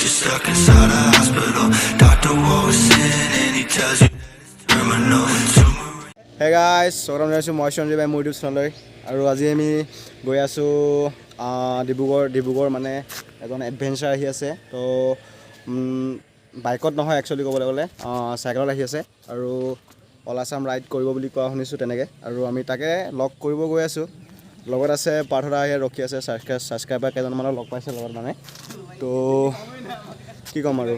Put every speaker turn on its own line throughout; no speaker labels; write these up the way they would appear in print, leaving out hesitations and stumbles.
you're stuck inside a hospital. Doctor walks in and he tells you terminal.
Hey guys, welcome to my YouTube channel. আৰু আজি আমি গৈ আছো ডিব্ৰুগড় মানে এজন এডভেঞ্চাৰ আহি আছে তো বাইকত নহয় একচুয়ালি ক'বলৈ গ'লে সাইকেলত আহি আছে আৰু অলাসাম ৰাইড কৰিব বুলি কোৱা শুনিছো তেনেকে আৰু আমি তাকে লগ কৰিব গৈ আছো লগত আছে পাৰ্থদা আহি ৰখি আছে সাবস্ক্ৰাইবাৰ কেজন মানে লগ পাইছে লগত মানে তো কি কম আৰু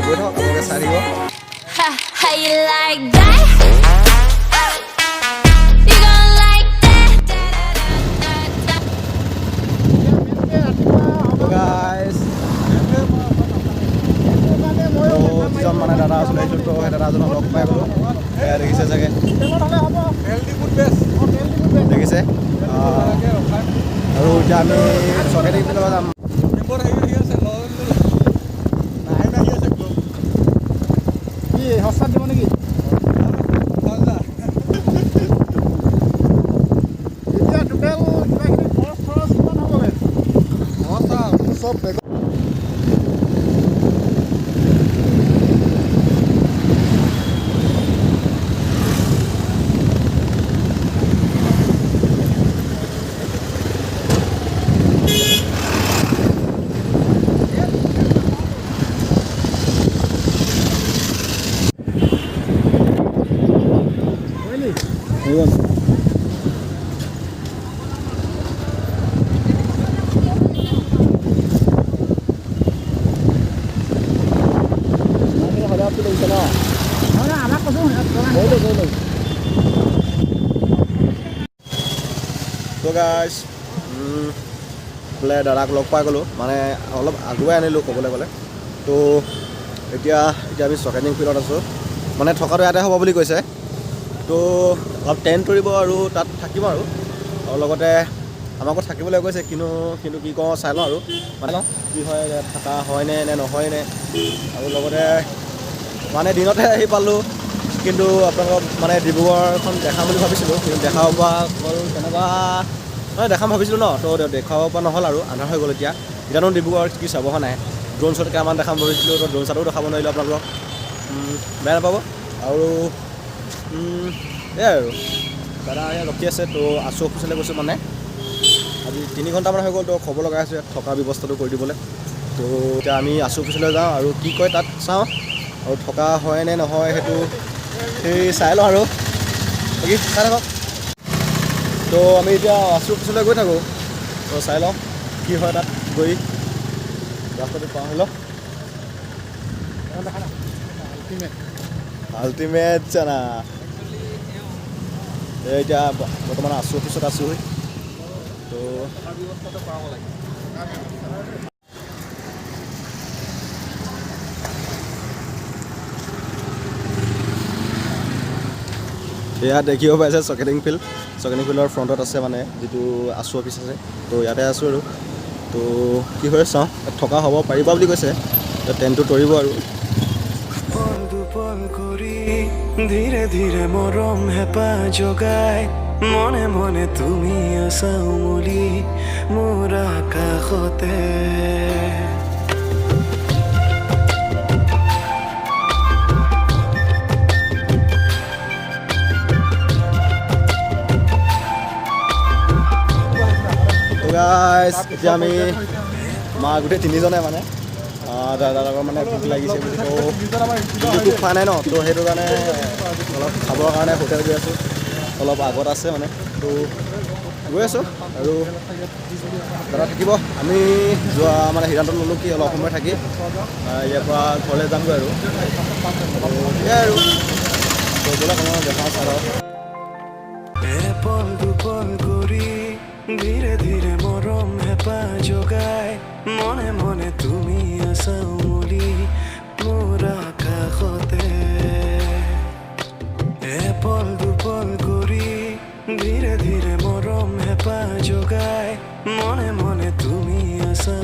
গৈ থাকক আপোনালোকে চাই থাকিব
How you like that?
মানে দাদা আসলে তো দাদাজনক লগ পাই গ'লো দেখিছে চাগে দেখিছে আৰু এতিয়া আমি চকেটি পিনে যাম কি হস্তাত দিব নেকি এতিয়া টোটেল কিবাকিবি খৰচ কিমান হ'বগৈ চব তো গাইজ বোলে দাদাক লগ পাই গ'লোঁ মানে অলপ আগুৱাই আনিলোঁ ক'বলৈ গ'লে তো এতিয়া আমি চকেটিং ফিল্ডত আছোঁ মানে থকাটো ইয়াতে হ'ব বুলি কৈছে তো অলপ টেণ্ট তৰিব আৰু তাত থাকিম আৰু লগতে আমাকো থাকিবলৈ কৈছে কিন্তু কি কওঁ চাই লওঁ আৰু মানে কি হয় থকা হয়নে নে নহয়নে আৰু লগতে মানে দিনতে আহি পালোঁ কিন্তু আপোনালোকক মানে ডিব্ৰুগড়খন দেখাম বুলি ভাবিছিলোঁ কিন্তু দেখাব পৰা হ'ল তেনেকুৱা মানে দেখাম ভাবিছিলোঁ ন তো দেখাব পৰা নহ'ল আৰু আন্ধাৰ হৈ গ'ল এতিয়ানো ডিব্ৰুগড় কি চাব হোৱা নাই ড্ৰোন শ্বট কেইটামান দেখাম ভাবিছিলোঁ তো ড্ৰোন শ্বটো দেখাব নোৱাৰিলোঁ আপোনালোকক বেয়া নাপাব আৰু এয়াই আৰু দাদা ইয়াত ৰখি আছে তো আছোঁ অফিচলৈ গৈছোঁ মানে আজি 3 ঘণ্টামান হৈ গ'ল তো খবৰ লগাই আছোঁ ইয়াত থকা ব্যৱস্থাটো কৰি দিবলৈ তো এতিয়া আমি আছোঁ অফিচলৈ যাওঁ আৰু কি কয় তাত চাওঁ আৰু থকা হয় নে নহয় সেইটো সেই চাই লওঁ আৰু বাকী চাই থাকক তো আমি এতিয়া আছোঁ অফিচলৈ গৈ থাকোঁ তো চাই লওঁ কি হয় তাত গৈ ৰাস্তাটো পাৰ হৈ লওঁ আল্টিমেট জানা এতিয়া বৰ্তমান আছোঁ অফিচত আছোঁ তো এয়া দেখিব পাইছে চকেটিং ফিল্ডৰ ফ্ৰণ্টত আছে মানে যিটো আছোঁ অফিচ আছে তো ইয়াতে আছোঁ আৰু তো কি হয় চাওঁ থকা হ'ব পাৰিবা বুলি কৈছে টেণ্টটো তৰিব আৰু
ধীৰে ধীৰে মৰম হেঁপা জগাই মনে মনে তুমি আছা উমলি মোৰ আকাশতে
গাইজ এতিয়া আমি গোটেই 3জনে মানে দাদাৰ মানে ভোক লাগিছে বুলি তো খোৱা নাই ন তো সেইটো কাৰণে অলপ খাবৰ কাৰণে হোটেল গৈ আছোঁ অলপ আগত আছে মানে তো গৈ আছোঁ আৰু দাদা থাকিব আমি যোৱা মানে সিদ্ধান্ত ল'লোঁ কি অলপ সময় থাকি ইয়াৰ পৰা ঘৰলৈ যামগৈ আৰু এয়াই আৰু তো ব'লক আমাৰ দেখা চাওঁ
এপল দুপল কৰি ধীৰে ধীৰে মৰম হেঁপা জগাই মনে মনে তুমি আছা উমলি মোৰ আকাশতে এপল দুপল কৰি ধীৰে ধীৰে মৰম হেঁপা জগাই মনে মনে তুমি আছা